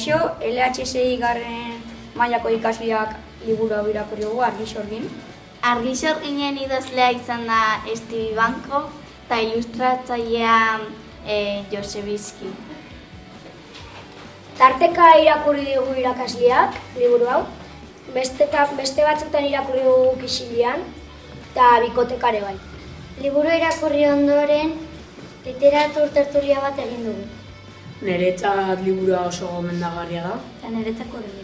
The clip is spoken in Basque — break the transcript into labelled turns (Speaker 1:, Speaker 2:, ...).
Speaker 1: Kaixo, LHSI garren mailako ikasleak liburu hau irakurri dugu Argixorgin.
Speaker 2: Argixorginen idazlea izan da Estibi Banko eta ilustratzailea Josebizki.
Speaker 3: Tarteka irakurri dugu irakasleak liburu hau, beste batzutan irakurri dugu Kixilian eta bikotekare bai.
Speaker 4: Liburu irakurri ondoren, literatur tertulia bat egin dugu.
Speaker 5: Niretzat liburua oso gomendagarria da.
Speaker 2: Eta niretzako ere.